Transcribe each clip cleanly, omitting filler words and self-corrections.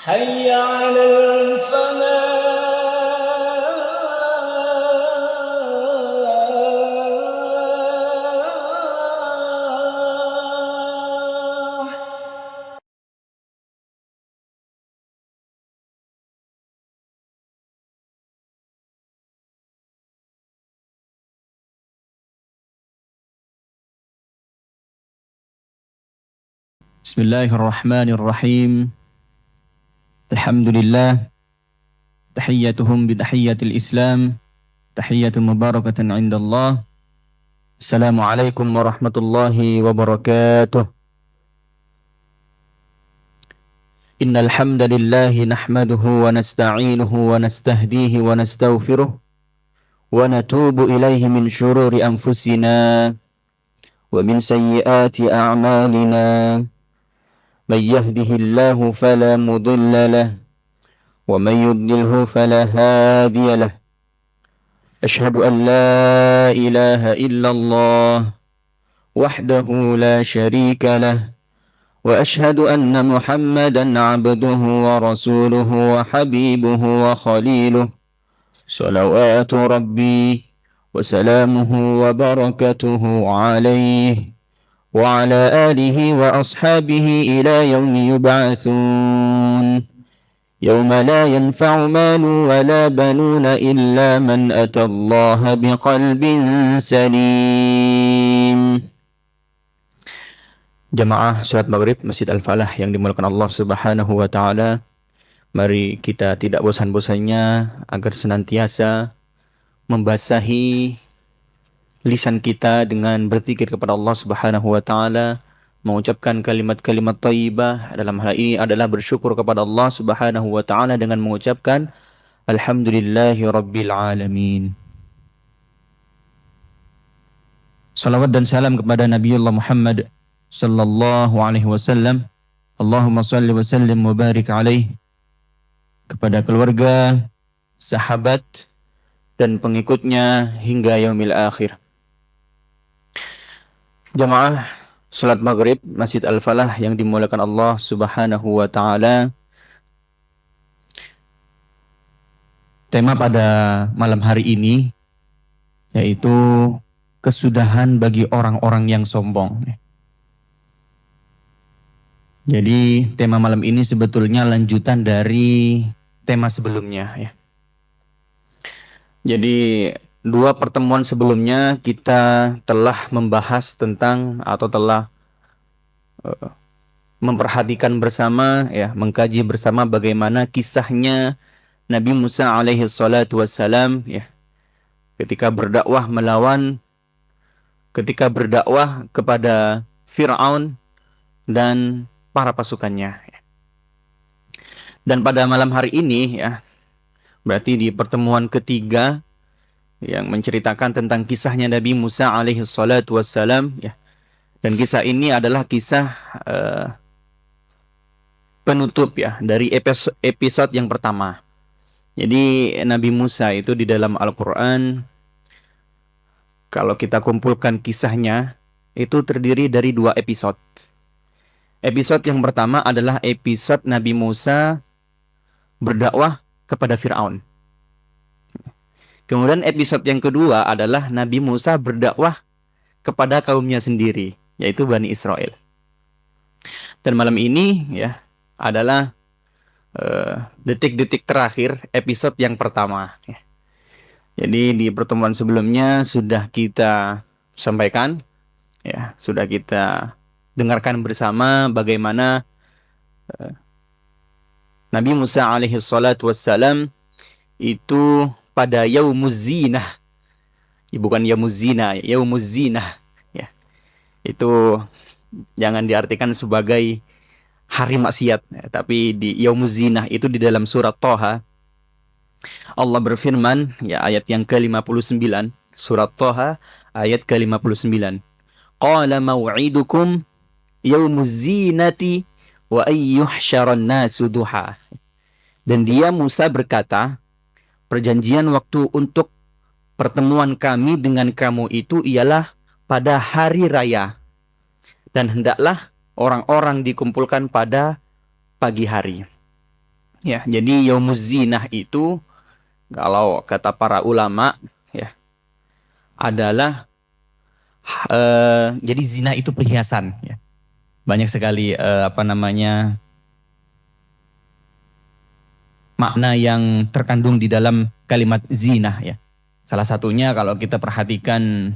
حي على الفلاح. بسم الله الرحمن الرحيم. الحمد لله، تحيتهم بتحية الإسلام، تحية مباركة عند الله. السلام عليكم ورحمة الله وبركاته. إن الحمد لله نحمده ونستعينه ونستهديه ونستغفره ونتوب إليه من شرور أنفسنا ومن سيئات أعمالنا. من يهده الله فلا مضل له ومن يضلله فلا هادي له. أشهد أن لا إله إلا الله وحده لا شريك له، وأشهد أن محمدا عبده ورسوله وحبيبه وخليله، صلوات ربي وسلامه وبركته عليه وعلى آله وأصحابه إلى يوم يبعثون، يوم لا ينفع مال ولا بنون إلا من أتى الله بقلب سليم. Jamaah salat maghrib Masjid Al-Falah yang dimuliakan Allah Subhanahu wa taala, mari kita tidak bosan-bosannya agar senantiasa membasahi lisan kita dengan berzikir kepada Allah Subhanahu wa taala, mengucapkan kalimat-kalimat thayyibah. Dalam hal ini adalah bersyukur kepada Allah Subhanahu wa taala dengan mengucapkan alhamdulillahi rabbil alamin. Salawat dan salam kepada Nabiullah Muhammad sallallahu alaihi wasallam. Allahumma salli wa sallim wa barik alaihi, kepada keluarga, sahabat dan pengikutnya hingga yaumil akhir. Jamaah salat maghrib Masjid Al-Falah yang dimuliakan Allah Subhanahu wa taala. Tema pada malam hari ini yaitu kesudahan bagi orang-orang yang sombong. Jadi tema malam ini sebetulnya lanjutan dari tema sebelumnya ya. Jadi dua pertemuan sebelumnya kita telah membahas tentang atau telah memperhatikan bersama ya, mengkaji bersama bagaimana kisahnya Nabi Musa alaihi salatu wassalam ya, ketika berdakwah kepada Fir'aun dan para pasukannya ya. Dan pada malam hari ini ya, berarti di pertemuan ketiga yang menceritakan tentang kisahnya Nabi Musa alaihi salatu wassalam ya. Dan kisah ini adalah kisah penutup ya dari episode yang pertama. Jadi Nabi Musa itu di dalam Al-Quran, kalau kita kumpulkan kisahnya, itu terdiri dari dua episode. Episode yang pertama adalah episode Nabi Musa berdakwah kepada Fir'aun. Kemudian episode yang kedua adalah Nabi Musa berdakwah kepada kaumnya sendiri, yaitu Bani Israel. Dan malam ini ya adalah detik-detik terakhir episode yang pertama ya. Jadi di pertemuan sebelumnya sudah kita sampaikan ya, sudah kita dengarkan bersama bagaimana Nabi Musa alaihi salatu wassalam itu pada yaumuz zinah, bukan yaumuz zina, yaumuz zinah ya. Itu jangan diartikan sebagai hari maksiat ya, tapi di yaumuz zinah itu di dalam surat Thaha Allah berfirman ya, ayat yang ke-59, surat Thaha ayat ke-59. Qala maw'idukum yaumuz zinati wa ayyuhsyaran nasu duha. Dan dia Musa berkata, perjanjian waktu untuk pertemuan kami dengan kamu itu ialah pada hari raya, dan hendaklah orang-orang dikumpulkan pada pagi hari. Ya, jadi yaumuz zinah itu kalau kata para ulama ya adalah jadi zina itu perhiasan ya. Banyak sekali apa namanya makna yang terkandung di dalam kalimat zina ya. Salah satunya kalau kita perhatikan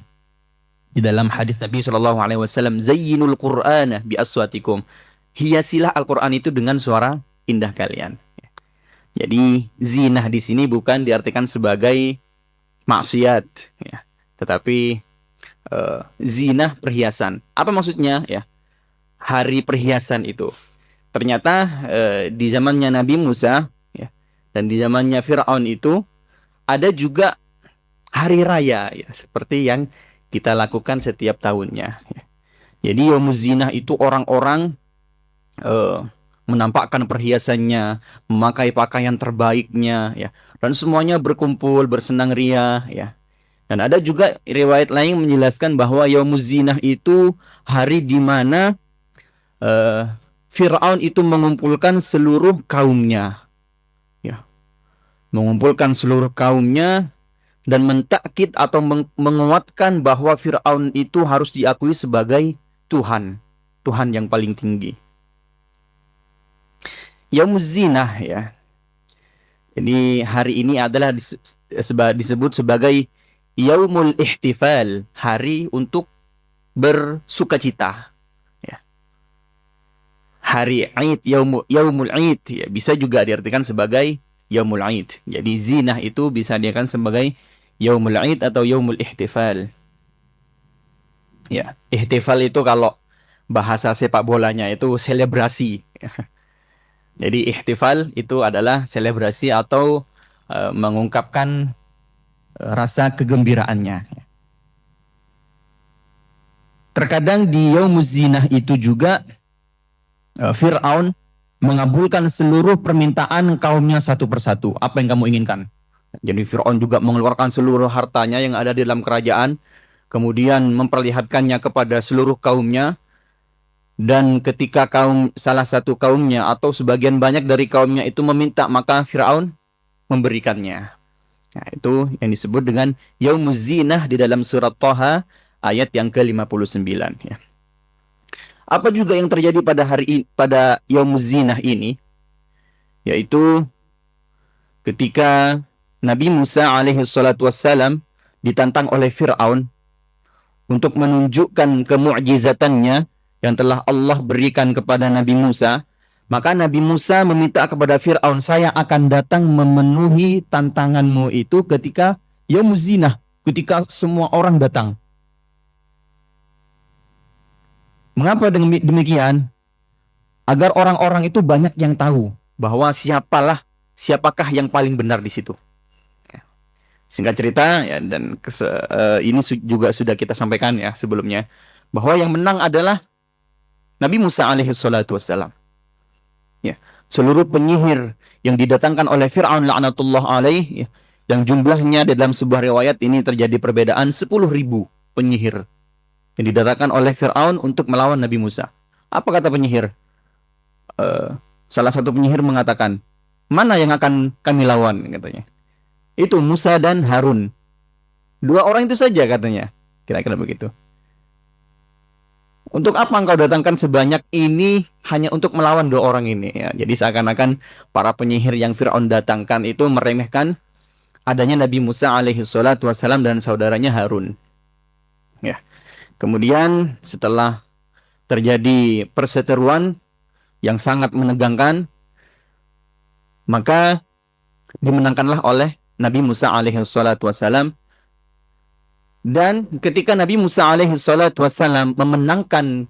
di dalam hadis Nabi Shallallahu Alaihi Wasallam, zayyinul Qur'ana bi aswatikum, hiasilah Al-Quran itu dengan suara indah kalian. Jadi zina di sini bukan diartikan sebagai maksiat, ya, tetapi zina perhiasan. Apa maksudnya? Ya, hari perhiasan itu. Ternyata di zamannya Nabi Musa ya, dan di zamannya Fir'aun itu ada juga hari raya ya, seperti yang kita lakukan setiap tahunnya. Ya. Jadi yaumuz zinah itu orang-orang eh, menampakkan perhiasannya, memakai pakaian terbaiknya, ya, dan semuanya berkumpul bersenang ria, ya. Dan ada juga riwayat lain menjelaskan bahwa yaumuz zinah itu hari di mana eh, Fir'aun itu mengumpulkan seluruh kaumnya, ya, mengumpulkan seluruh kaumnya dan mentakkid atau menguatkan bahwa Fir'aun itu harus diakui sebagai Tuhan, Tuhan yang paling tinggi. Yaumuz zinah ya. Jadi hari ini adalah disebut sebagai Yaumul Ihtifal, hari untuk bersukacita. Ya. Hari Aid, Yaumul Aid, ya, bisa juga diartikan sebagai Yaumul Aid. Jadi zinah itu bisa diartikan sebagai Yaumul Aid atau Yaumul Ihtifal. Ya, ihtifal itu kalau bahasa sepak bolanya itu selebrasi. Jadi ihtifal itu adalah selebrasi atau mengungkapkan rasa kegembiraannya. Terkadang di yaumuz zinah itu juga Fir'aun mengabulkan seluruh permintaan kaumnya satu persatu. Apa yang kamu inginkan? Jadi Fir'aun juga mengeluarkan seluruh hartanya yang ada di dalam kerajaan, kemudian memperlihatkannya kepada seluruh kaumnya. Dan ketika salah satu kaumnya atau sebagian banyak dari kaumnya itu meminta, maka Firaun memberikannya. Nah, itu yang disebut dengan yaumuz zinah di dalam surat Thaha ayat yang ke-59 ya. Apa juga yang terjadi pada yaumuz zinah ini? Yaitu ketika Nabi Musa alaihi salatu wassalam ditantang oleh Firaun untuk menunjukkan kemu'jizatannya yang telah Allah berikan kepada Nabi Musa, maka Nabi Musa meminta kepada Fir'aun, saya akan datang memenuhi tantanganmu itu ketika yaumuz zinah, ketika semua orang datang. Mengapa demikian? Agar orang-orang itu banyak yang tahu bahwa siapakah yang paling benar di situ. Singkat cerita ya, dan ini juga sudah kita sampaikan ya sebelumnya, bahwa yang menang adalah Nabi Musa alaihi salatu wassalam. Ya, seluruh penyihir yang didatangkan oleh Fir'aun laknatullah alaih, ya, yang jumlahnya dalam sebuah riwayat ini terjadi perbedaan 10.000 penyihir yang didatangkan oleh Fir'aun untuk melawan Nabi Musa. Apa kata penyihir? Salah satu penyihir mengatakan, mana yang akan kami lawan, katanya. Itu Musa dan Harun. Dua orang itu saja, katanya. Kira-kira begitu. Untuk apa engkau datangkan sebanyak ini hanya untuk melawan dua orang ini? Ya, jadi seakan-akan para penyihir yang Fir'aun datangkan itu meremehkan adanya Nabi Musa alaihi salatu wassalam dan saudaranya Harun. Ya. Kemudian setelah terjadi perseteruan yang sangat menegangkan, maka dimenangkanlah oleh Nabi Musa alaihi salatu wassalam. Dan ketika Nabi Musa alaihi salatu wassalam memenangkan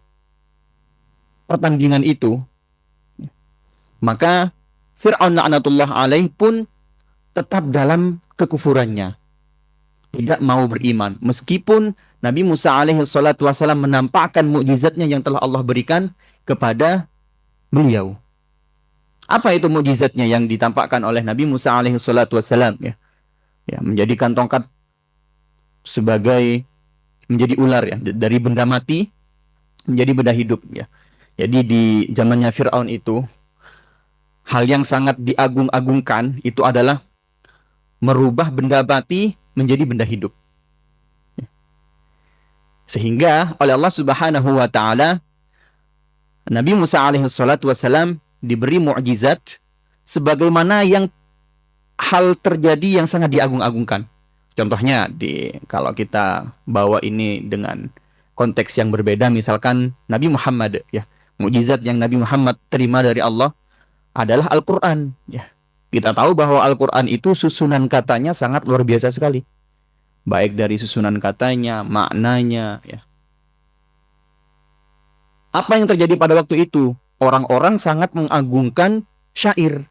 pertandingan itu, maka Fir'aun laknatullah alaih pun tetap dalam kekufurannya, tidak mau beriman, meskipun Nabi Musa alaihi salatu wassalam menampakkan mukjizatnya yang telah Allah berikan kepada beliau. Apa itu mukjizatnya yang ditampakkan oleh Nabi Musa alaihi salatu wassalam? Ya, menjadikan tongkat sebagai menjadi ular ya, dari benda mati menjadi benda hidup ya. Jadi di zamannya Fir'aun itu hal yang sangat diagung-agungkan itu adalah merubah benda mati menjadi benda hidup. Sehingga oleh Allah Subhanahu wa taala Nabi Musa alaihi salatu wasalam diberi mukjizat sebagaimana yang hal terjadi yang sangat diagung-agungkan. Contohnya kalau kita bawa ini dengan konteks yang berbeda, misalkan Nabi Muhammad ya, mukjizat yang Nabi Muhammad terima dari Allah adalah Al-Qur'an ya. Kita tahu bahwa Al-Qur'an itu susunan katanya sangat luar biasa sekali. Baik dari susunan katanya, maknanya ya. Apa yang terjadi pada waktu itu? Orang-orang sangat mengagungkan syair.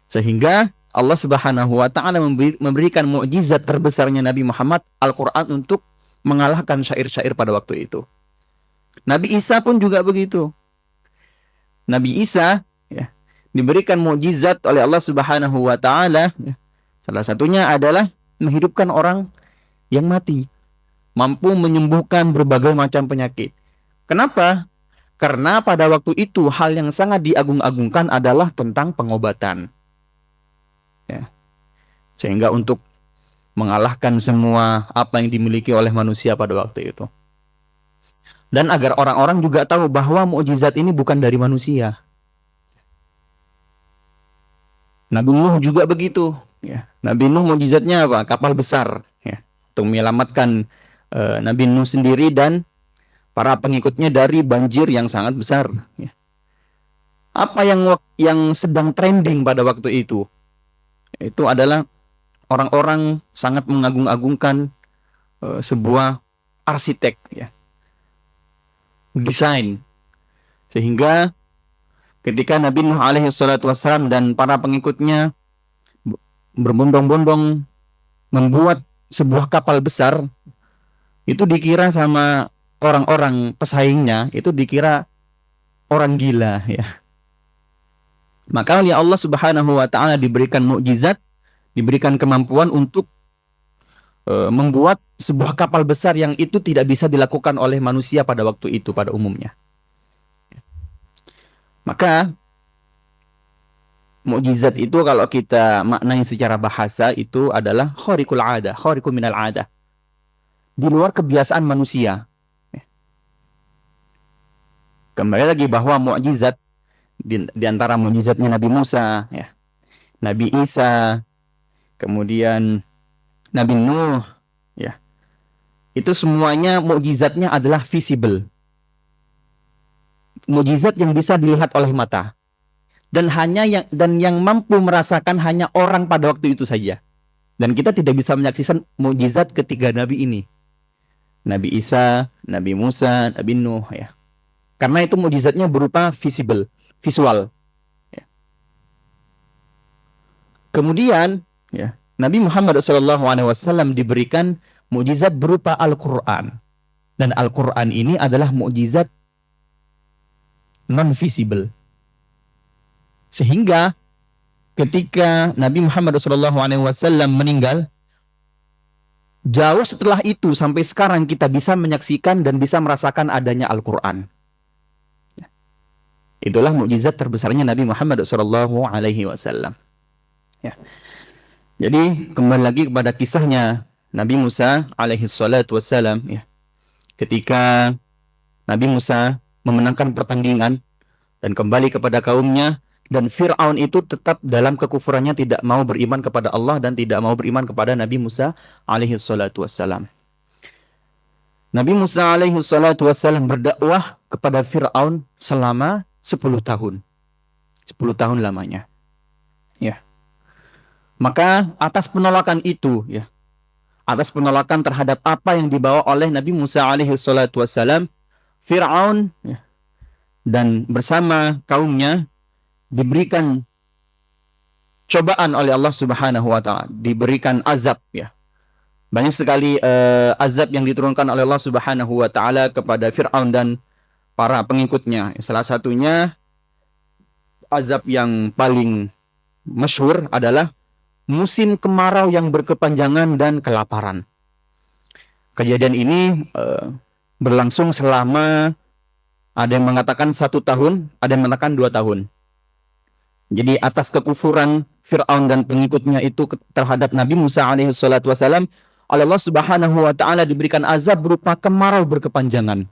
Sehingga Allah Subhanahu wa taala memberikan mukjizat terbesarnya Nabi Muhammad, Al-Qur'an, untuk mengalahkan syair-syair pada waktu itu. Nabi Isa pun juga begitu. Nabi Isa ya, diberikan mukjizat oleh Allah Subhanahu wa taala ya. Salah satunya adalah menghidupkan orang yang mati, mampu menyembuhkan berbagai macam penyakit. Kenapa? Karena pada waktu itu hal yang sangat diagung-agungkan adalah tentang pengobatan. Ya. Sehingga untuk mengalahkan semua apa yang dimiliki oleh manusia pada waktu itu. Dan agar orang-orang juga tahu bahwa mukjizat ini bukan dari manusia. Nabi Nuh juga begitu. Ya. Nabi Nuh mukjizatnya apa? Kapal besar. Ya. Untuk menyelamatkan Nabi Nuh sendiri dan para pengikutnya dari banjir yang sangat besar. Ya. Apa yang sedang trending pada waktu itu? Itu adalah orang-orang sangat mengagung-agungkan sebuah arsitek, ya, desain. Sehingga ketika Nabi Nuh alaihi salatu wassalam dan para pengikutnya berbondong-bondong membuat sebuah kapal besar, itu dikira sama orang-orang pesaingnya, itu dikira orang gila ya. Maka oleh Allah Subhanahu wa taala diberikan mukjizat, diberikan kemampuan untuk membuat sebuah kapal besar yang itu tidak bisa dilakukan oleh manusia pada waktu itu pada umumnya. Maka mukjizat itu kalau kita maknanya secara bahasa itu adalah khariqul 'adah, khariqun minal 'adah. Di luar kebiasaan manusia. Kembali lagi bahwa mukjizat di antara mukjizatnya Nabi Musa, ya, Nabi Isa, kemudian Nabi Nuh, ya, itu semuanya mukjizatnya adalah visible, mukjizat yang bisa dilihat oleh mata, dan yang mampu merasakan hanya orang pada waktu itu saja. Dan kita tidak bisa menyaksikan mukjizat ketiga Nabi ini, Nabi Isa, Nabi Musa, Nabi Nuh, ya. Karena itu mukjizatnya berupa visible, visual. Ya. Kemudian, ya, Nabi Muhammad SAW diberikan mukjizat berupa Al-Quran. Dan Al-Quran ini adalah mukjizat non-visible. Sehingga ketika Nabi Muhammad SAW meninggal, jauh setelah itu sampai sekarang kita bisa menyaksikan dan bisa merasakan adanya Al-Quran. Itulah mukjizat terbesarnya Nabi Muhammad SAW. Ya. Jadi kembali lagi kepada kisahnya Nabi Musa alaihi salatu wassalam, ya. Ketika Nabi Musa memenangkan pertandingan dan kembali kepada kaumnya, dan Fir'aun itu tetap dalam kekufurannya, tidak mau beriman kepada Allah dan tidak mau beriman kepada Nabi Musa alaihi salatu wassalam. Nabi Musa alaihi salatu wassalam berdakwah kepada Fir'aun selama 10 tahun. 10 tahun lamanya. Ya. Maka atas penolakan itu, ya, atas penolakan terhadap apa yang dibawa oleh Nabi Musa alaihi salatu wassalam, Fir'aun, ya, dan bersama kaumnya diberikan cobaan oleh Allah Subhanahu wa taala, diberikan azab, ya. Banyak sekali azab yang diturunkan oleh Allah Subhanahu wa taala kepada Fir'aun dan para pengikutnya. Salah satunya azab yang paling masyhur adalah musim kemarau yang berkepanjangan dan kelaparan. Kejadian ini berlangsung selama, ada yang mengatakan 1 tahun, ada yang mengatakan 2 tahun. Jadi atas kekufuran Fir'aun dan pengikutnya itu terhadap Nabi Musa alaihi salatu wasalam, Allah Subhanahu wa taala diberikan azab berupa kemarau berkepanjangan.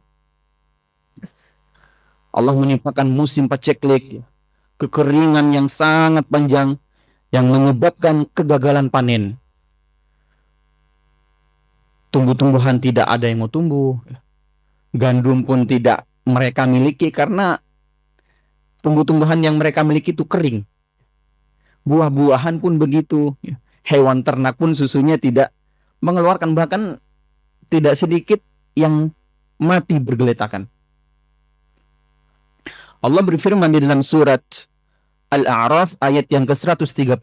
Allah menimpakan musim paceklik, kekeringan yang sangat panjang yang menyebabkan kegagalan panen. Tumbuh-tumbuhan tidak ada yang mau tumbuh. Gandum pun tidak mereka miliki karena tumbuh-tumbuhan yang mereka miliki itu kering. Buah-buahan pun begitu. Hewan ternak pun susunya tidak mengeluarkan, bahkan tidak sedikit yang mati bergeletakan. Allah berfirman di dalam surat Al-A'raf ayat yang ke-130.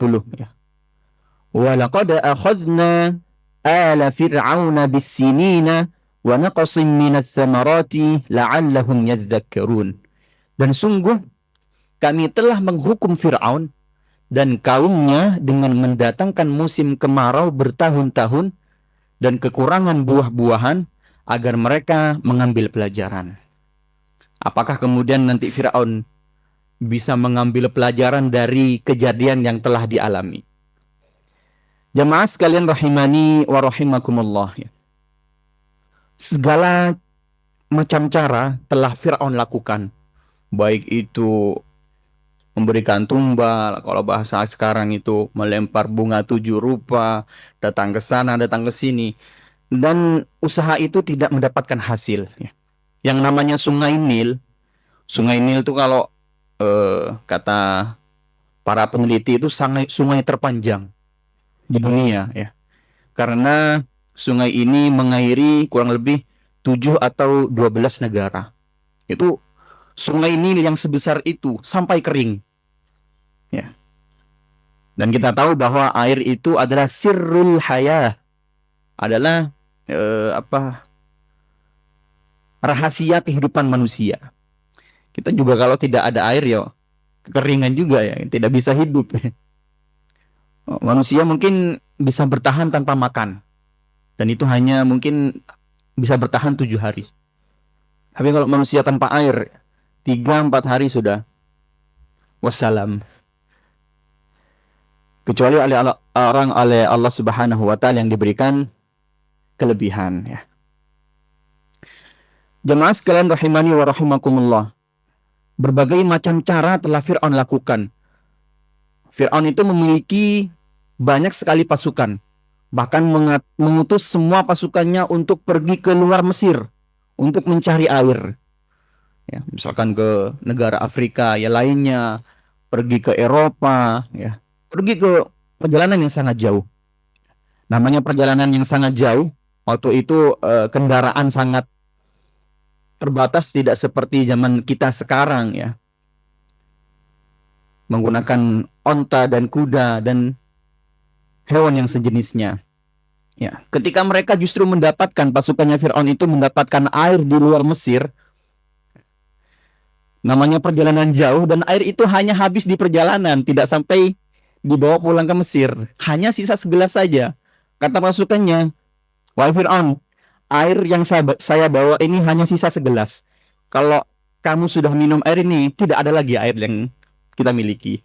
Wa laqad akhadna ala fir'auna bis-sinina wa naqasim minats thamarati la'allahum yadhakkarun. Dan sungguh kami telah menghukum Fir'aun dan kaumnya dengan mendatangkan musim kemarau bertahun-tahun dan kekurangan buah-buahan agar mereka mengambil pelajaran. Apakah kemudian nanti Fir'aun bisa mengambil pelajaran dari kejadian yang telah dialami? Jamaah sekalian rahimani wa rahimakumullah. Segala macam cara telah Fir'aun lakukan. Baik itu memberikan tumbal, kalau bahasa sekarang itu melempar bunga 7 rupa, datang ke sana, datang ke sini. Dan usaha itu tidak mendapatkan hasil. Yang namanya Sungai Nil itu kalau kata para peneliti itu sungai terpanjang di dunia ya. Karena sungai ini mengairi kurang lebih 7 atau 12 negara. Itu Sungai Nil yang sebesar itu sampai kering. Ya. Dan kita tahu bahwa air itu adalah sirrul hayah. Adalah rahasia kehidupan manusia. Kita juga kalau tidak ada air ya kekeringan juga ya, tidak bisa hidup. Manusia mungkin bisa bertahan tanpa makan. Dan itu hanya mungkin bisa bertahan 7 hari. Tapi kalau manusia tanpa air 3-4 hari sudah wassalam. Kecuali oleh Allah Subhanahu wa taala yang diberikan kelebihan ya. Jemaah sekalian rahimani wa rahimakumullah. Berbagai macam cara telah Fir'aun lakukan. Fir'aun itu memiliki banyak sekali pasukan. Bahkan mengutus semua pasukannya untuk pergi ke luar Mesir untuk mencari air. Ya, misalkan ke negara Afrika ya lainnya, pergi ke Eropa ya, pergi ke perjalanan yang sangat jauh. Namanya perjalanan yang sangat jauh, waktu itu kendaraan sangat terbatas, tidak seperti zaman kita sekarang ya. Menggunakan onta dan kuda dan hewan yang sejenisnya. Ya, ketika mereka justru mendapatkan pasukannya Fir'aun itu mendapatkan air di luar Mesir, namanya perjalanan jauh dan air itu hanya habis di perjalanan, tidak sampai dibawa pulang ke Mesir, hanya sisa segelas saja. Kata pasukannya, wahai Fir'aun, air yang saya bawa ini hanya sisa segelas. Kalau kamu sudah minum air ini, tidak ada lagi air yang kita miliki.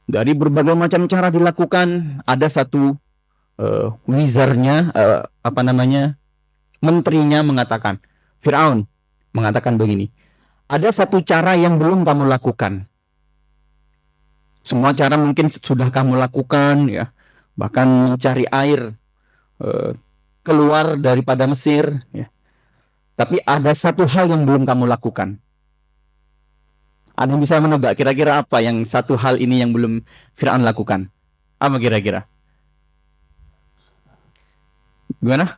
Dari berbagai macam cara dilakukan, ada satu wizardnya, menterinya mengatakan, Fir'aun mengatakan begini, ada satu cara yang belum kamu lakukan. Semua cara mungkin sudah kamu lakukan ya, bahkan mencari air keluar daripada Mesir ya. Tapi ada satu hal yang belum kamu lakukan. Ada yang bisa menebak kira-kira apa yang satu hal ini yang belum Fir'aun lakukan? Apa kira-kira? Gimana?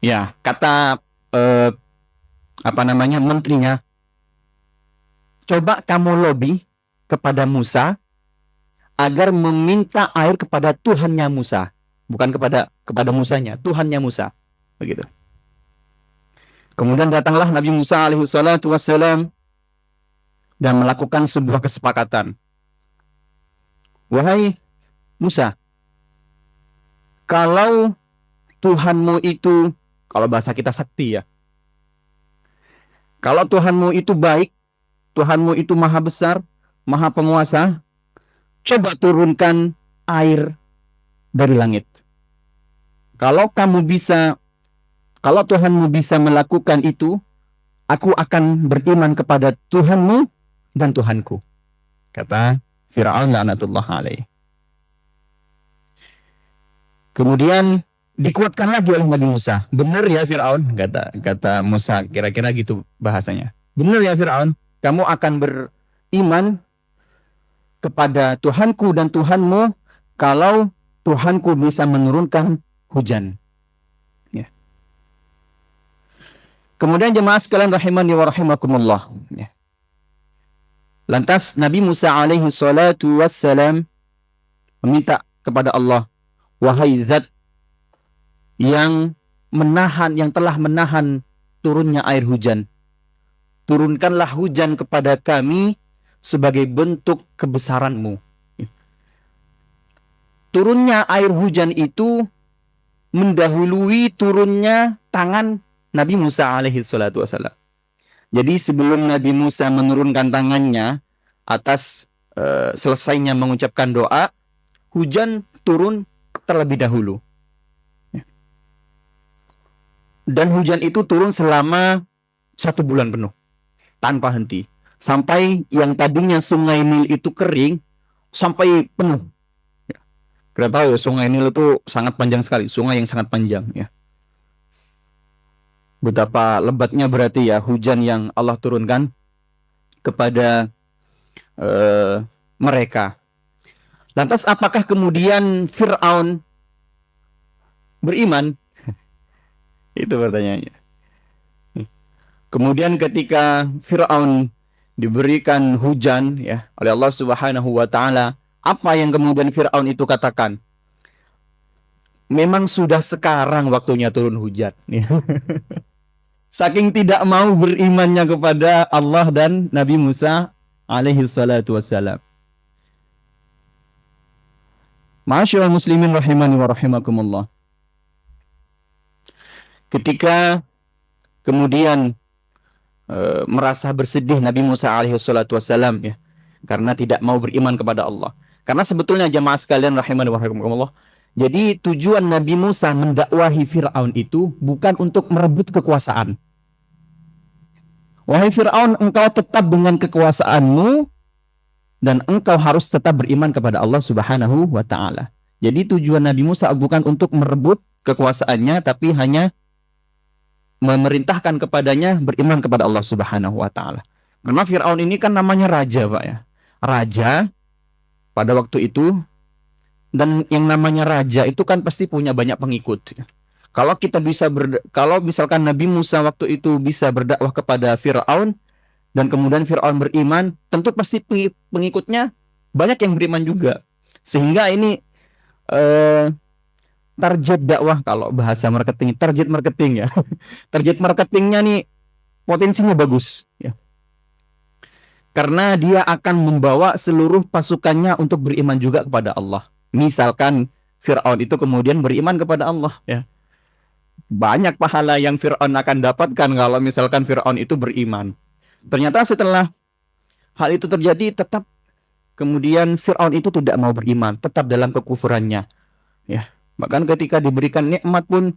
Ya, kata menterinya, coba kamu lobby kepada Musa agar meminta air kepada Tuhannya Musa, bukan kepada Musanya, Tuhannya Musa, begitu. Kemudian datanglah Nabi Musa alaihi salatu wassalam dan melakukan sebuah kesepakatan. Wahai Musa, kalau Tuhanmu itu, kalau bahasa kita sakti ya, kalau Tuhanmu itu baik, Tuhanmu itu maha besar, maha penguasa, coba turunkan air dari langit. Kalau Tuhanmu bisa melakukan itu, aku akan beriman kepada Tuhanmu dan Tuhanku. Kata Fir'aun laknatullah alaih. Kemudian dikuatkan lagi oleh Nabi Musa. Benar ya Fir'aun, kata Musa, kira-kira gitu bahasanya. Benar ya Fir'aun, kamu akan beriman kepada Tuhanku dan Tuhanmu kalau Tuhanku bisa menurunkan hujan. Ya. Kemudian jemaah sekalian rahimani wa rahimakumullah. Ya. Lantas Nabi Musa alaihi salatu wassalam meminta kepada Allah, wahai zat yang telah menahan turunnya air hujan, turunkanlah hujan kepada kami sebagai bentuk kebesaranmu. Turunnya air hujan itu mendahului turunnya tangan Nabi Musa alaihi salatu wassalam. Jadi sebelum Nabi Musa menurunkan tangannya atas selesainya mengucapkan doa, hujan turun terlebih dahulu. Dan hujan itu turun selama 1 bulan penuh, tanpa henti. Sampai yang tadinya sungai Nil itu kering, sampai penuh. Kita tahu ya, sungai Nil itu sangat panjang sekali, sungai yang sangat panjang. Ya. Betapa lebatnya berarti ya hujan yang Allah turunkan kepada mereka. Lantas apakah kemudian Fir'aun beriman? Itu pertanyaannya. Kemudian ketika Fir'aun diberikan hujan ya oleh Allah Subhanahu wa taala, apa yang kemudian Fir'aun itu katakan? Memang sudah sekarang waktunya turun hujan. Saking tidak mau berimannya kepada Allah dan Nabi Musa alaihi salatu wassalam. Ma'asyiral muslimin rahimani wa rahimakumullah. Ketika kemudian merasa bersedih Nabi Musa alaihi salatu wassalam ya, karena tidak mau beriman kepada Allah. Karena sebetulnya jamaah sekalian rahimani wa rahimakumullah, jadi tujuan Nabi Musa mendakwahi Fir'aun itu bukan untuk merebut kekuasaan. Wahai Fir'aun, engkau tetap dengan kekuasaanmu dan engkau harus tetap beriman kepada Allah Subhanahu wa taala. Jadi tujuan Nabi Musa bukan untuk merebut kekuasaannya, tapi hanya memerintahkan kepadanya beriman kepada Allah Subhanahu wa taala. Karena Fir'aun ini kan namanya raja, Pak ya. Raja pada waktu itu, dan yang namanya raja itu kan pasti punya banyak pengikut. Kalau misalkan Nabi Musa waktu itu bisa berdakwah kepada Fir'aun dan kemudian Fir'aun beriman, tentu pasti pengikutnya banyak yang beriman juga. Sehingga ini target dakwah, kalau bahasa marketing, target marketing ya. Target marketingnya nih potensinya bagus ya. Karena dia akan membawa seluruh pasukannya untuk beriman juga kepada Allah. Misalkan Fir'aun itu kemudian beriman kepada Allah ya. Banyak pahala yang Fir'aun akan dapatkan kalau misalkan Fir'aun itu beriman. Ternyata setelah hal itu terjadi, tetap kemudian Fir'aun itu tidak mau beriman, tetap dalam kekufurannya. Ya, bahkan ketika diberikan nikmat pun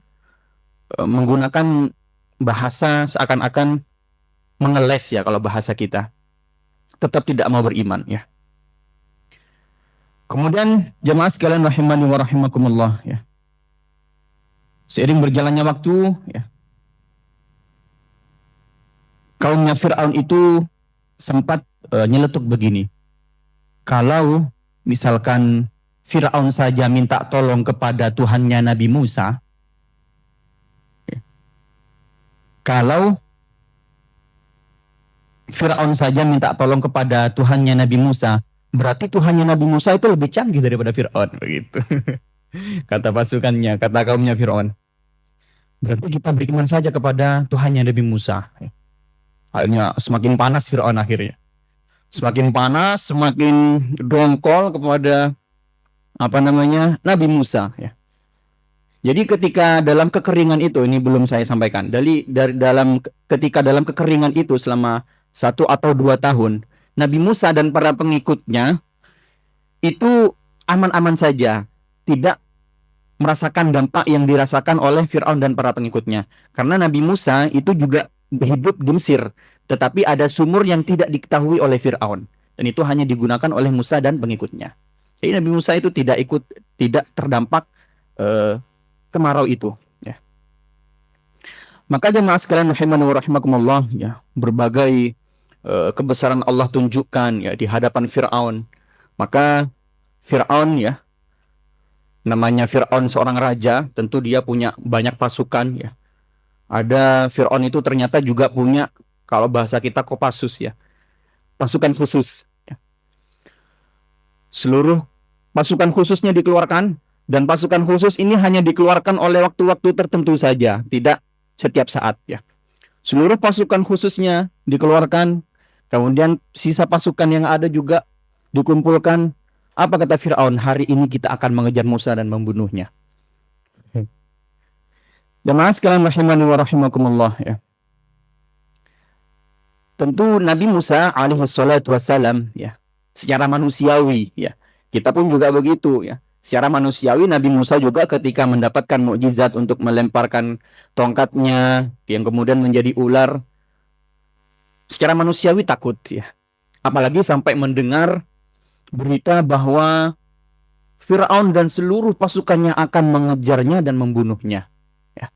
menggunakan bahasa seakan-akan mengeles ya kalau bahasa kita. Tetap tidak mau beriman ya. Kemudian jemaah sekalian rahimani wa rahimakumullah ya. Seiring berjalannya waktu ya, kaumnya Fir'aun itu sempat nyeletuk begini. Kalau misalkan Fir'aun saja minta tolong kepada Tuhannya Nabi Musa, ya, kalau Fir'aun saja minta tolong kepada Tuhannya Nabi Musa, berarti Tuhannya Nabi Musa itu lebih canggih daripada Fir'aun, begitu. Kata pasukannya, kata kaumnya Fir'aun. Berarti kita beriman saja kepada Tuhannya Nabi Musa. Akhirnya semakin panas Fir'aun akhirnya. Semakin panas, semakin dongkol kepada Nabi Musa ya. Jadi ketika dalam kekeringan itu, ini belum saya sampaikan. Ketika dalam kekeringan itu selama 1 atau 2 tahun, Nabi Musa dan para pengikutnya itu aman-aman saja, tidak merasakan dampak yang dirasakan oleh Fir'aun dan para pengikutnya. Karena Nabi Musa itu juga hidup di Mesir, tetapi ada sumur yang tidak diketahui oleh Fir'aun, dan itu hanya digunakan oleh Musa dan pengikutnya. Jadi Nabi Musa itu tidak terdampak kemarau itu. Ya. Maka jemaah sekalian rahimani wa rahimakumullah, ya, berbagai kebesaran Allah tunjukkan ya di hadapan Fir'aun. Maka Fir'aun, ya, namanya Fir'aun seorang raja, tentu dia punya banyak pasukan, ya. Ada Fir'aun itu ternyata juga punya, kalau bahasa kita, Kopassus, ya, pasukan khusus. Ya. Seluruh pasukan khususnya dikeluarkan, dan pasukan khusus ini hanya dikeluarkan oleh waktu-waktu tertentu saja, tidak setiap saat, ya. Seluruh pasukan khususnya dikeluarkan, kemudian sisa pasukan yang ada juga dikumpulkan. Apa kata Fir'aun? Hari ini kita akan mengejar Musa dan membunuhnya. Jemaah sekalian rahimani wa rahimakumullah, ya. Tentu Nabi Musa alaihi salatu wassalam, ya, secara manusiawi, ya. Kita pun juga begitu, ya. Secara manusiawi Nabi Musa juga ketika mendapatkan mukjizat untuk melemparkan tongkatnya yang kemudian menjadi ular, secara manusiawi takut, ya. Apalagi sampai mendengar berita bahwa Fir'aun dan seluruh pasukannya akan mengejarnya dan membunuhnya. Ya.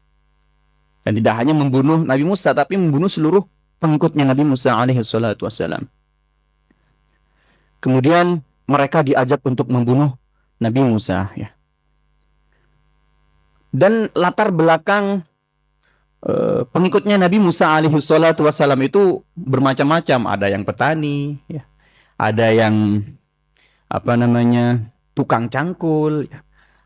Dan tidak hanya membunuh Nabi Musa, tapi membunuh seluruh pengikutnya Nabi Musa alaihi salatu wassalam. Kemudian mereka diajak untuk membunuh Nabi Musa, ya. Dan latar belakang pengikutnya Nabi Musa alaihi salatu wassalam itu bermacam-macam. Ada yang petani, ya. Ada yang tukang cangkul, ya.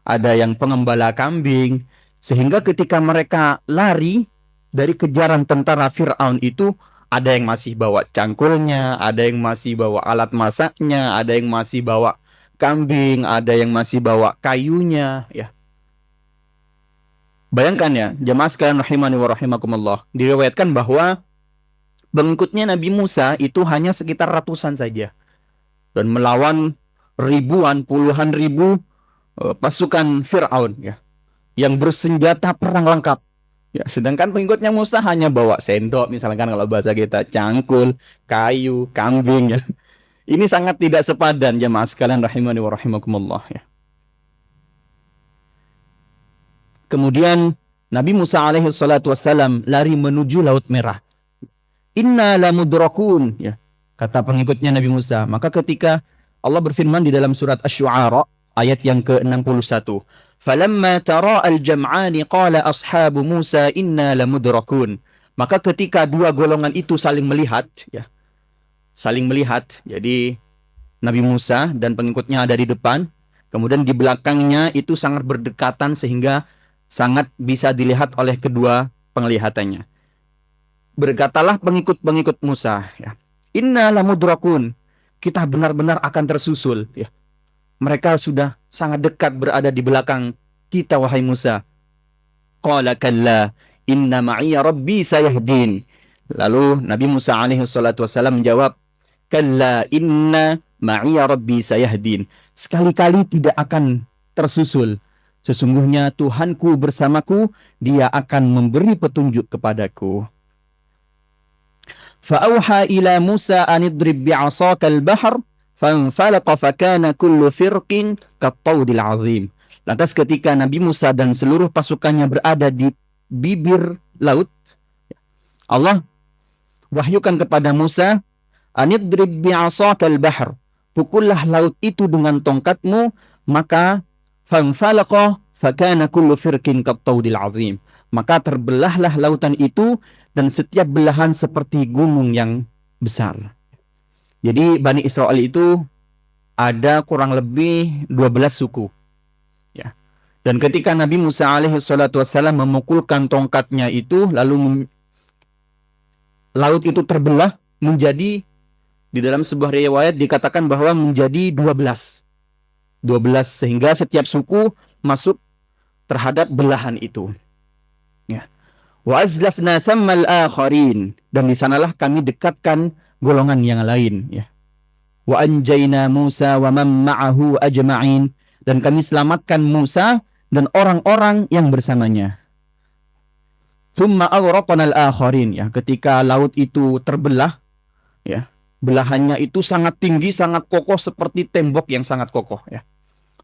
Ada yang pengembala kambing. Sehingga ketika mereka lari dari kejaran tentara Fir'aun itu, ada yang masih bawa cangkulnya, ada yang masih bawa alat masaknya, ada yang masih bawa kambing, ada yang masih bawa kayunya, ya. Bayangkan, ya, jemaah sekalian rahimani wa rahimakumullah, diriwayatkan bahwa pengikutnya Nabi Musa itu hanya sekitar ratusan saja, dan melawan ribuan, puluhan ribu pasukan Fir'aun, ya, yang bersenjata perang lengkap. Ya, sedangkan pengikutnya Musa hanya bawa sendok, misalkan kalau bahasa kita, cangkul, kayu, kambing, ya. Ini sangat tidak sepadan, jemaah sekalian rahimani wa rahimakumullah, ya. Kemudian Nabi Musa alaihi salatu wassalam lari menuju Laut Merah. Inna lamudrakun, ya, kata pengikutnya Nabi Musa. Maka ketika Allah berfirman di dalam surat Asy-Syu'ara ayat yang ke-61, falamma tara'al jam'ani qala ashabu Musa inna lamudrakun. Maka ketika dua golongan itu saling melihat, ya, saling melihat, jadi Nabi Musa dan pengikutnya ada di depan, kemudian di belakangnya itu sangat berdekatan sehingga sangat bisa dilihat oleh kedua penglihatannya. Berkatalah pengikut-pengikut Musa, ya, inna lamudrakun, kita benar-benar akan tersusul, ya. Mereka sudah sangat dekat berada di belakang kita, wahai Musa. Qala kalla inna ma'iya rabbi sayahdin. Lalu Nabi Musa alaihi salatu wassalam menjawab, kalla inna ma'iya rabbi sayahdin. Sekali-kali tidak akan tersusul. Sesungguhnya Tuhanku bersamaku, dia akan memberi petunjuk kepadaku. Fa'auha ila Musa anidrib bi'asaka al-bahr fanfalaqa fakana kullu firqin kattaudil azim. Lantas ketika Nabi Musa dan seluruh pasukannya berada di bibir laut, Allah wahyukan kepada Musa, anidrib bi'asaka al-bahr, pukullah laut itu dengan tongkatmu, maka fanfalaqa fakana kullu firqin kattaudil azim, maka terbelahlah lautan itu dan setiap belahan seperti gunung yang besar. Jadi Bani Israel itu ada kurang lebih 12 suku, ya. Dan ketika Nabi Musa alaihi salatu wassalam memukulkan tongkatnya itu, lalu laut itu terbelah menjadi, di dalam sebuah riwayat dikatakan bahwa menjadi 12, sehingga setiap suku masuk terhadap belahan itu, ya. Wa azlafna thammal akharin, dan di sanalah kami dekatkan golongan yang lain ya. Wa anjayna Musa wa man ma'ahu ajma'in, dan kami selamatkan Musa dan orang-orang yang bersamanya. Tsumma aghraqna al-akharin ya, ketika laut itu terbelah ya, belahannya itu sangat tinggi, sangat kokoh seperti tembok yang sangat kokoh ya.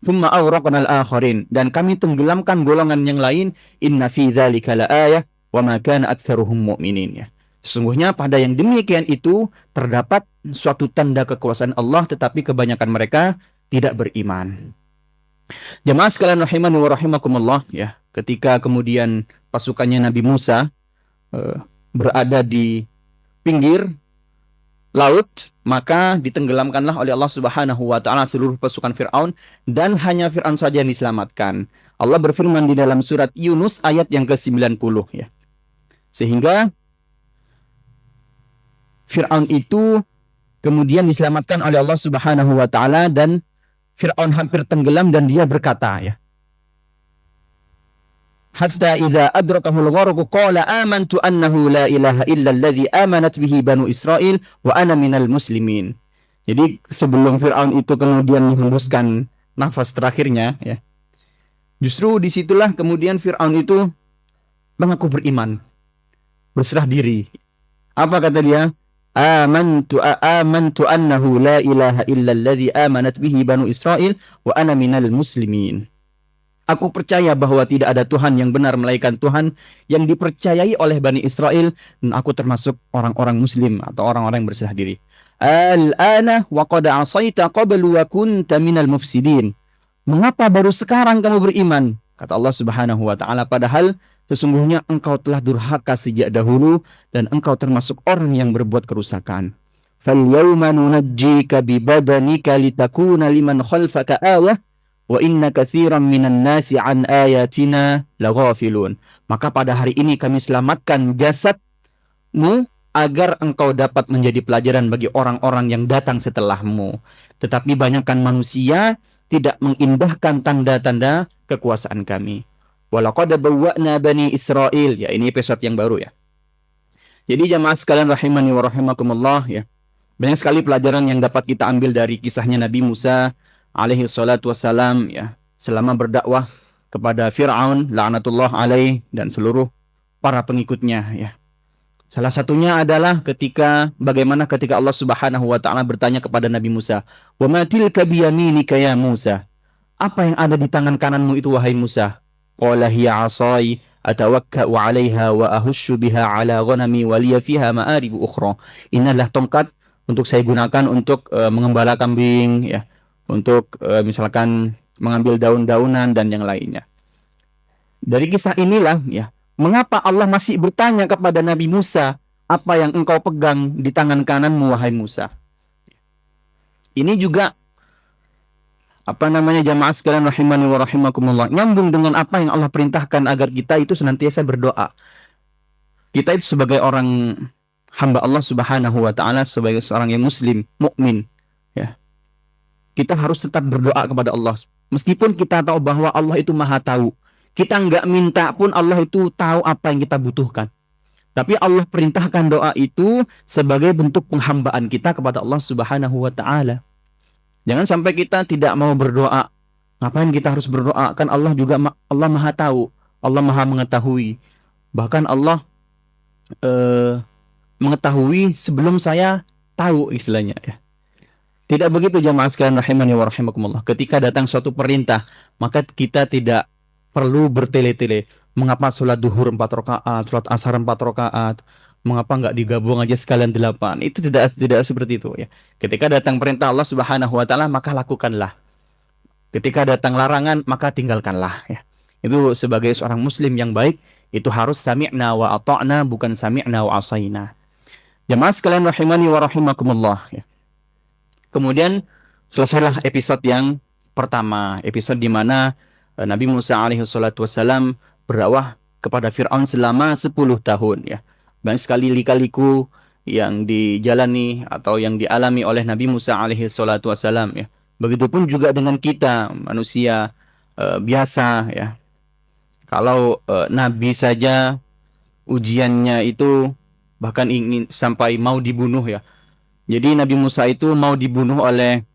Tsumma aghraqna al-akharin, dan kami tenggelamkan golongan yang lain. Inna fi dzalika laayah wa ma kana aktsaruhum mu'minin ya. Sesungguhnya pada yang demikian itu terdapat suatu tanda kekuasaan Allah, tetapi kebanyakan mereka tidak beriman. Jemaah sekalian rahimani wa rahimakumullah ya, ketika kemudian pasukannya Nabi Musa berada di pinggir laut, maka ditenggelamkanlah oleh Allah Subhanahu wa taala seluruh pasukan Firaun, dan hanya Firaun saja yang diselamatkan. Allah berfirman di dalam surat Yunus ayat yang ke-90 ya. Sehingga Firaun itu kemudian diselamatkan oleh Allah Subhanahu wa taala, dan Firaun hampir tenggelam dan dia berkata ya, hatta idza adrakahul gharq qala amantu annahu la ilaha illa alladhi amanat bihi banu Israil wa ana minal muslimin. Jadi sebelum Firaun itu kemudian menghembuskan nafas terakhirnya ya, justru disitulah kemudian Firaun itu mengaku beriman, berserah diri. Apa kata dia? Amantu annahu la ilaha illa alladhi amanat bihi banu Israil wa ana minal muslimin. Aku percaya bahwa tidak ada Tuhan yang benar melainkan Tuhan yang dipercayai oleh Bani Israel, dan aku termasuk orang-orang muslim atau orang-orang yang berserah diri. Al-ana wa qad asaita qablu wa kunta minal mufsidin. Mengapa baru sekarang kamu beriman? Kata Allah Subhanahu wa taala, padahal sesungguhnya engkau telah durhaka sejak dahulu dan engkau termasuk orang yang berbuat kerusakan. Fal-yawma nunajjika bi badanika litakuna liman khalfaka ayah wa inna katsiran minan nasi an ayatina laghafilun. Maka pada hari ini kami selamatkan jasadmu agar engkau dapat menjadi pelajaran bagi orang-orang yang datang setelahmu. Tetapi banyakkan manusia tidak mengindahkan tanda-tanda kekuasaan kami. Walaqad bawwa'na bani Israil. Ya, ini episode yang baru ya. Jadi jamaah sekalian rahimani wa rahimakumullah ya. Banyak sekali pelajaran yang dapat kita ambil dari kisahnya Nabi Musa alaihi salatu wassalam ya, selama berdakwah kepada Fir'aun laknatullah alaih dan seluruh para pengikutnya ya. Salah satunya adalah bagaimana ketika Allah Subhanahu wa taala bertanya kepada Nabi Musa, "Wa ma tilka biyaminika ya Musa?" Apa yang ada di tangan kananmu itu wahai Musa? Qala hiya 'asai atawakka'u 'alaiha wa ahussu biha 'ala ghanami wa liya fiha ma'arib ukhra. Inilah tongkat untuk saya gunakan untuk mengembala kambing ya, untuk misalkan mengambil daun-daunan dan yang lainnya. Dari kisah inilah ya, mengapa Allah masih bertanya kepada Nabi Musa, apa yang engkau pegang di tangan kananmu wahai Musa? Ini juga jamaah sekalian rahimani wa rahimakumullah, nyambung dengan apa yang Allah perintahkan agar kita itu senantiasa berdoa. Kita itu sebagai orang hamba Allah Subhanahu wa taala, sebagai seorang yang muslim, mukmin ya, kita harus tetap berdoa kepada Allah. Meskipun kita tahu bahwa Allah itu maha tahu, kita nggak minta pun Allah itu tahu apa yang kita butuhkan. Tapi Allah perintahkan doa itu sebagai bentuk penghambaan kita kepada Allah Subhanahu wa taala. Jangan sampai kita tidak mau berdoa. Ngapain kita harus berdoa? Kan Allah juga Allah maha tahu, Allah maha mengetahui. Bahkan Allah mengetahui sebelum saya tahu, istilahnya ya. Tidak begitu jamaah sekalian rahimani wa rahimakumullah. Ketika datang suatu perintah, maka kita tidak perlu bertele-tele. Mengapa sholat duhur 4 rakaat, sholat asar 4 rakaat? Mengapa nggak digabung aja sekalian 8? Itu tidak seperti itu ya. Ketika datang perintah Allah Subhanahu wa taala, maka lakukanlah. Ketika datang larangan, maka tinggalkanlah ya. Itu sebagai seorang muslim yang baik, itu harus sami'na wa ata'na, bukan sami'na wa asaina. Jamaah sekalian rahimani wa rahimakumullah ya. Kemudian selesailah episode yang pertama, episode di mana Nabi Musa alaihi salatu wassalam berdakwah kepada Fir'aun selama 10 tahun ya. Banyak sekali lika-liku yang dijalani atau yang dialami oleh Nabi Musa alaihi salatu wassalam ya. Begitupun juga dengan kita manusia biasa ya. Kalau Nabi saja ujiannya itu bahkan ingin sampai mau dibunuh ya. Jadi Nabi Musa itu mau dibunuh oleh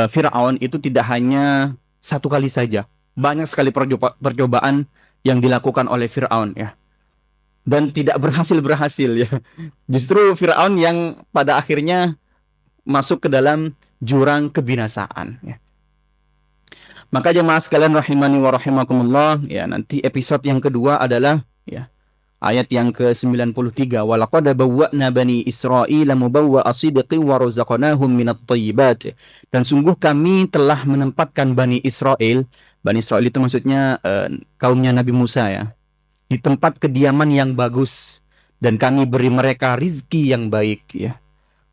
Fir'aun itu tidak hanya satu kali saja. Banyak sekali percobaan yang dilakukan oleh Fir'aun ya. Dan tidak berhasil ya. Justru Fir'aun yang pada akhirnya masuk ke dalam jurang kebinasaan ya. Maka jemaah sekalian rahimani wa rahimakumullah ya, nanti episode yang kedua adalah ya ayat yang ke-93, walaqad bawwa'na bani Israil mubawwa'a sidqin wa razaqnahum minat thayyibat. Dan sungguh kami telah menempatkan Bani Israel. Bani Israel itu maksudnya kaumnya Nabi Musa ya, di tempat kediaman yang bagus, dan kami beri mereka rizki yang baik ya.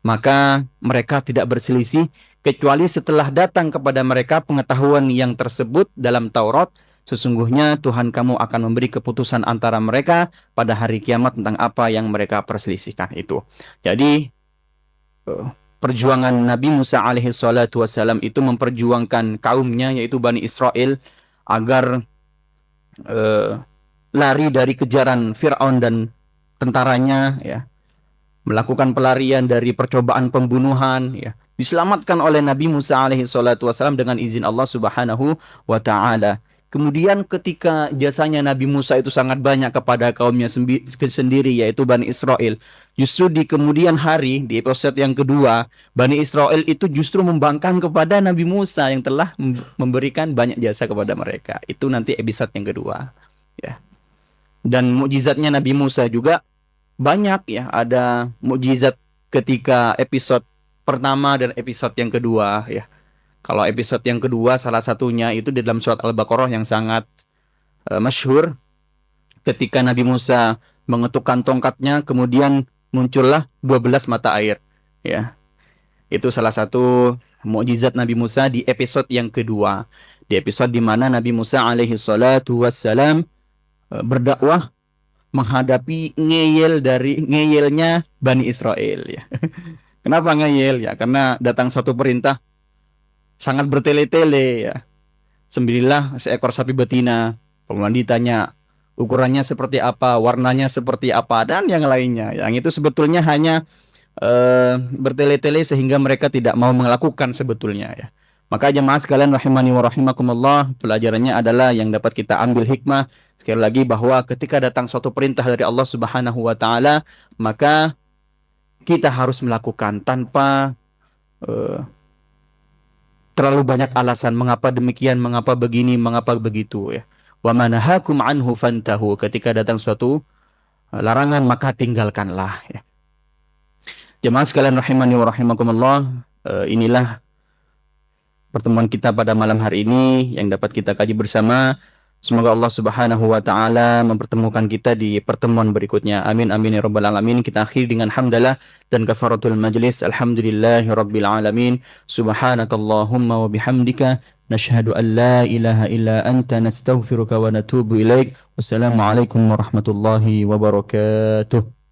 Maka mereka tidak berselisih kecuali setelah datang kepada mereka pengetahuan yang tersebut dalam Taurat. Sesungguhnya Tuhan kamu akan memberi keputusan antara mereka pada hari kiamat tentang apa yang mereka perselisihkan itu. Jadi perjuangan Nabi Musa alaihi salatu wassalam itu memperjuangkan kaumnya yaitu Bani Israel agar lari dari kejaran Fir'aun dan tentaranya ya, melakukan pelarian dari percobaan pembunuhan ya, diselamatkan oleh Nabi Musa alaihi salatu wasallam dengan izin Allah Subhanahu wa taala. Kemudian ketika jasanya Nabi Musa itu sangat banyak kepada kaumnya sendiri yaitu Bani Israel, justru di kemudian hari di episode yang kedua, Bani Israel itu justru membangkang kepada Nabi Musa yang telah memberikan banyak jasa kepada mereka. Itu nanti episode yang kedua ya. Dan mukjizatnya Nabi Musa juga banyak ya, ada mukjizat ketika episode pertama dan episode yang kedua ya. Kalau episode yang kedua salah satunya itu di dalam surat Al-Baqarah yang sangat masyhur, ketika Nabi Musa mengetukkan tongkatnya kemudian muncullah 12 mata air ya. Itu salah satu mukjizat Nabi Musa di episode yang kedua. Di episode di mana Nabi Musa alaihi salatu wassalam berdakwah menghadapi ngeyelnya Bani Israel ya. Kenapa ngeyel ya? Karena datang satu perintah sangat bertele-tele ya. Sembelihlah seekor sapi betina. Kemudian ditanya ukurannya seperti apa, warnanya seperti apa, dan yang lainnya. Yang itu sebetulnya hanya bertele-tele sehingga mereka tidak mau melakukan sebetulnya ya. Maka jemaah sekalian rahimani wa rahimakumullah, pelajarannya adalah yang dapat kita ambil hikmah sekali lagi bahwa ketika datang suatu perintah dari Allah Subhanahu wa taala, maka kita harus melakukan tanpa terlalu banyak alasan mengapa demikian, mengapa begini, mengapa begitu ya. Wa manahakum anhu fantahu, ketika datang suatu larangan maka tinggalkanlah ya. Jemaah sekalian rahimani wa rahimakumullah, inilah pertemuan kita pada malam hari ini yang dapat kita kaji bersama. Semoga Allah Subhanahu wa taala mempertemukan kita di pertemuan berikutnya. Amin amin ya rabbal alamin. Kita akhiri dengan hamdalah dan kafaratul majlis. Alhamdulillahi rabbil alamin. Subhanakallahumma wa bihamdika nashhadu an la ilaha illa anta nastaghfiruka wa natubu ilaik. Wassalamualaikum warahmatullahi wabarakatuh.